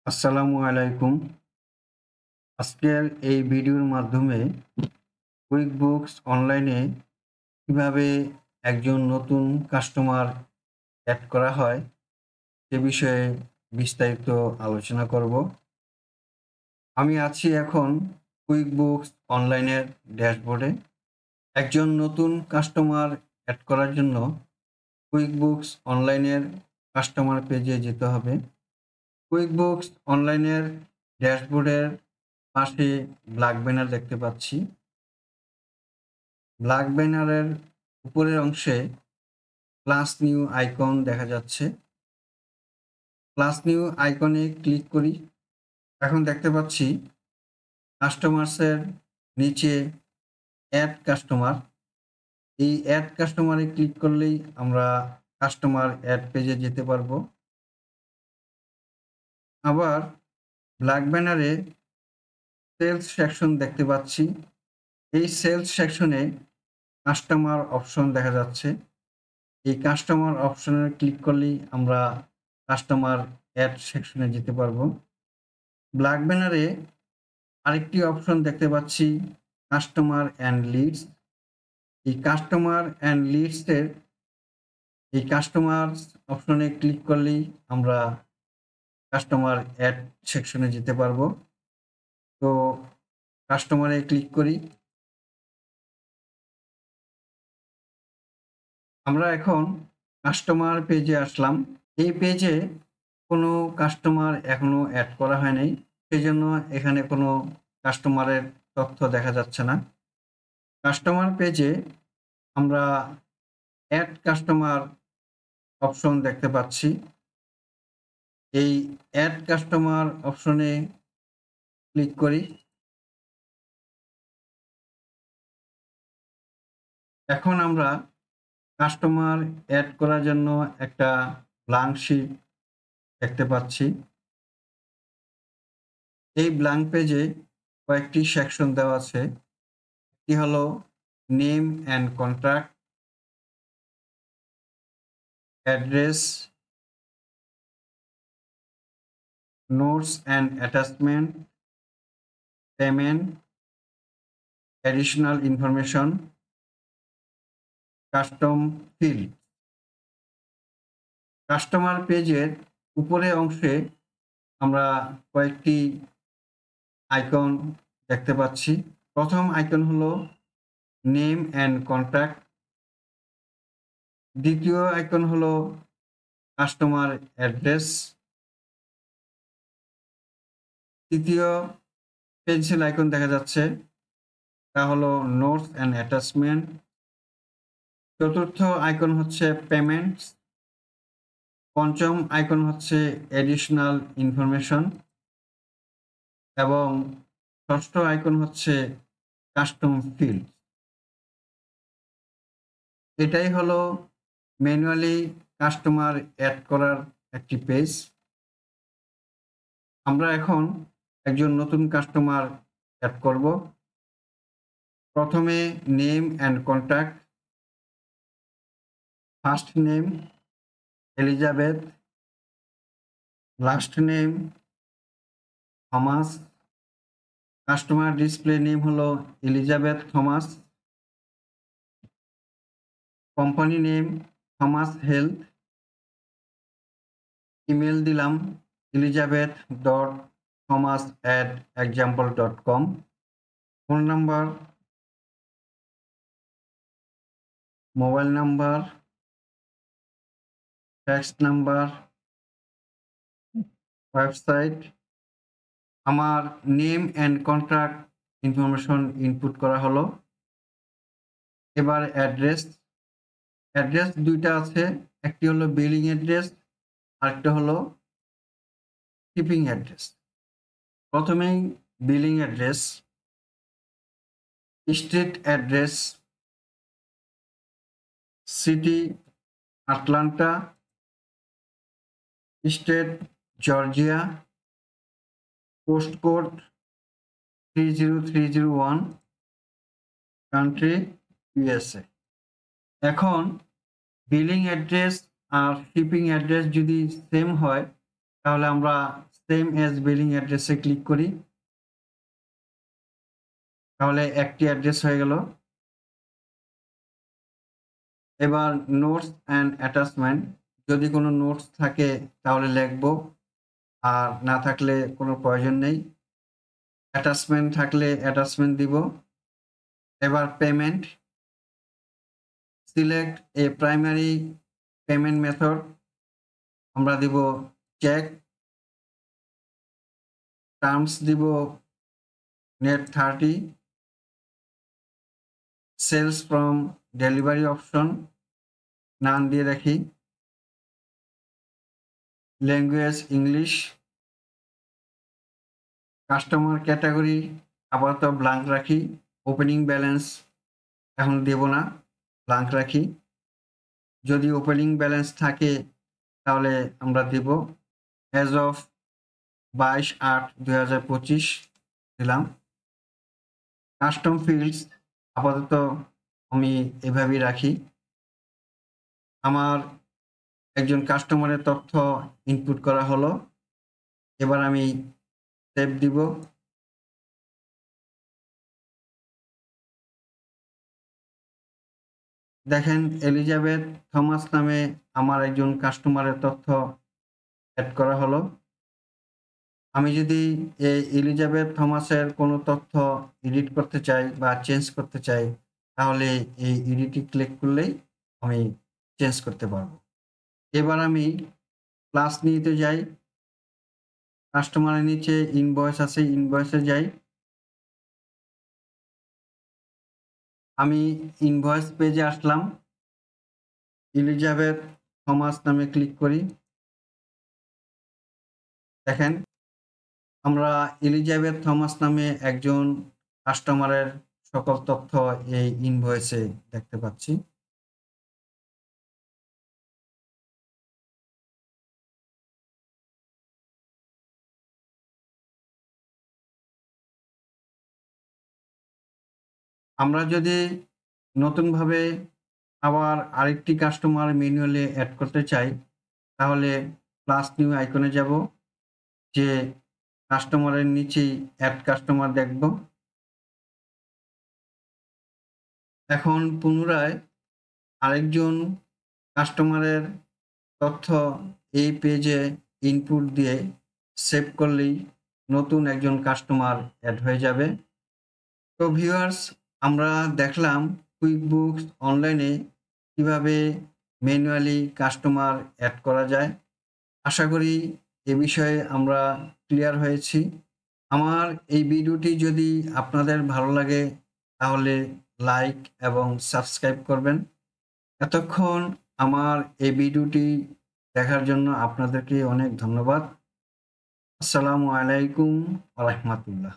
আসসালামু আলাইকুম। আজকের এই ভিডিওর মাধ্যমে কুইকবুকস অনলাইনে কিভাবে একজন নতুন কাস্টমার অ্যাড করা হয় সে বিষয়ে বিস্তারিত আলোচনা করব। আমি আছি এখন কুইকবুকস অনলাইনের ড্যাশবোর্ডে। একজন নতুন কাস্টমার অ্যাড করার জন্য কুইকবুকস অনলাইনের কাস্টমার পেজে যেতে হবে। কুইকবুকস অনলাইনের ড্যাশবোর্ডের পাশে ব্ল্যাক ব্যানার দেখতে পাচ্ছি। ব্ল্যাক ব্যানারের উপরের অংশে প্লাস নিউ আইকন দেখা যাচ্ছে। প্লাস নিউ আইকনে ক্লিক করি। এখন দেখতে পাচ্ছি কাস্টমার্সের নিচে অ্যাড কাস্টমার। এই অ্যাড কাস্টমারে ক্লিক করলেই আমরা কাস্টমার অ্যাড পেজে যেতে পারবো। আবার ব্ল্যাক ব্যানারে সেলস সেকশন দেখতে পাচ্ছি। এই সেলস সেকশনে কাস্টমার অপশন দেখা যাচ্ছে। এই কাস্টমার অপশনে ক্লিক করলেই আমরা কাস্টমার অ্যাড সেকশনে যেতে পারবো। ব্ল্যাক ব্যানারে আরেকটি অপশন দেখতে পাচ্ছি কাস্টমার অ্যান্ড লিডস। এই কাস্টমার অ্যান্ড লিডসের এই কাস্টমার অপশনে ক্লিক করলেই আমরা কাস্টমার অ্যাড সেকশনে যেতে পারবো। তো কাস্টমারে ক্লিক করি। আমরা এখন কাস্টমার পেজে আসলাম। এই পেজে কোনো কাস্টমার এখনো অ্যাড করা হয় নাই। সেজন্য এখানে কোনো কাস্টমারের তথ্য দেখা যাচ্ছে না। কাস্টমার পেজে আমরা অ্যাড কাস্টমার অপশন দেখতে পাচ্ছি। এই অ্যাড কাস্টমার অপশনে ক্লিক করি। এখন আমরা কাস্টমার অ্যাড করার জন্য একটা ব্ল্যাঙ্ক শিট দেখতে পাচ্ছি। এই ব্ল্যাঙ্ক পেজে কয়েকটি সেকশন দেওয়া আছে। একটি হলো name and contact, address, notes and attachment, payment, additional information, custom field. Customer পেজের উপরের অংশে আমরা কয়েকটি আইকন দেখতে পাচ্ছি। প্রথম আইকন হলো নেম অ্যান্ড কন্ট্যাক্ট। দ্বিতীয় আইকন হলো কাস্টমার অ্যাড্রেস। তৃতীয় পেন্সিল আইকন দেখা যাচ্ছে, তা হলো নোটস অ্যান্ড অ্যাটাচমেন্ট। চতুর্থ আইকন হচ্ছে পেমেন্টস। পঞ্চম আইকন হচ্ছে অ্যাডিশনাল ইনফরমেশন এবং ষষ্ঠ আইকন হচ্ছে কাস্টম ফিল্ড। এটাই হলো ম্যানুয়ালি কাস্টমার অ্যাড করার একটি পেজ। আমরা এখন একজন নতুন কাস্টমার অ্যাড করব। প্রথমে name and contact. First name Elizabeth, last name Thomas. Customer display name হলো Elizabeth Thomas. Company name Thomas health. Email দিলাম elizabeth.thomas@example.com। Phone number, mobile number, fax number, website. আমার name and contact information input করা হলো। এবার address. Address দুইটা আছে, একটি হলো বিলিং অ্যাড্রেস, আরেকটা হলো শিপিং অ্যাড্রেস। প্রথমেই billing address. Street address, city Atlanta, state Georgia, post code 30301, country USA. এখন বিলিং অ্যাড্রেস আর শিপিং অ্যাড্রেস যদি সেম হয় তাহলে আমরা সেম অ্যাজ বিলিং অ্যাড্রেসে ক্লিক করি। তাহলে একটি অ্যাড্রেস হয়ে গেল। এবার নোটস অ্যান্ড অ্যাটাচমেন্ট, যদি কোনো নোটস থাকে তাহলে লিখবো, আর না থাকলে কোনো প্রয়োজন নেই। অ্যাটাচমেন্ট থাকলে অ্যাটাচমেন্ট দিব। এবার payment, select a primary payment method, আমরা দিব চেক। টার্মস দিব net 30। Sales from delivery option none দিয়ে রাখি। Language English. কাস্টমার ক্যাটাগরি আপাতত ব্ল্যাঙ্ক রাখি। ওপেনিং ব্যালেন্স এখন দেব না, ব্ল্যাঙ্ক রাখি। যদি ওপেনিং ব্যালেন্স থাকে তাহলে আমরা দেব। অ্যাজ অফ 22/8/2025 দিলাম। কাস্টম ফিল্ডস আপাতত আমি এভাবেই রাখি। আমার একজন কাস্টমারের তথ্য ইনপুট করা হলো। এবার আমি সেভ দিব। দেখেন, এলিজাবেথ থমাস নামে আমার একজন কাস্টমারের তথ্য অ্যাড করা হলো। আমি যদি এই এলিজাবেথ থমাসের কোনো তথ্য এডিট করতে চাই বা চেঞ্জ করতে চাই, তাহলে এই এডিটে ক্লিক করলেই আমি চেঞ্জ করতে পারবো। এবার আমি প্লাস নিতে যাই। কাস্টমারের নিচে ইনভয়েস আছে, ইনভয়েসে যাই। আমি ইনভয়েস পেজে আসলাম। এলিজাবেথ থমাস নামে ক্লিক করি। দেখেন, আমরা এলিজাবেথ থমাস নামে একজন কাস্টমারের সকল তথ্য এই ইনভয়েসে দেখতে পাচ্ছি। আমরা যদি নতুনভাবে আবার আরেকটি কাস্টমার ম্যানুয়ালি অ্যাড করতে চাই, তাহলে প্লাস নিউ আইকনে যাব, যে কাস্টমারের নিচেই অ্যাড কাস্টমার দেখব। এখন পুনরায় আরেকজন কাস্টমারের তথ্য এই পেজে ইনপুট দিয়ে সেভ করলেই নতুন একজন কাস্টমার অ্যাড হয়ে যাবে। তো ভিউয়ার্স, আমরা দেখলাম কুইকবুকস অনলাইনে কিভাবে ম্যানুয়ালি কাস্টমার অ্যাড করা যায়। আশা করি এ বিষয়ে আমরা ক্লিয়ার হয়েছি। আমার এই ভিডিওটি যদি আপনাদের ভালো লাগে তাহলে লাইক এবং সাবস্ক্রাইব করবেন। এতক্ষণ আমার এই ভিডিওটি দেখার জন্য আপনাদেরকে অনেক ধন্যবাদ। আসসালামু আলাইকুম ওয়া রাহমাতুল্লাহ।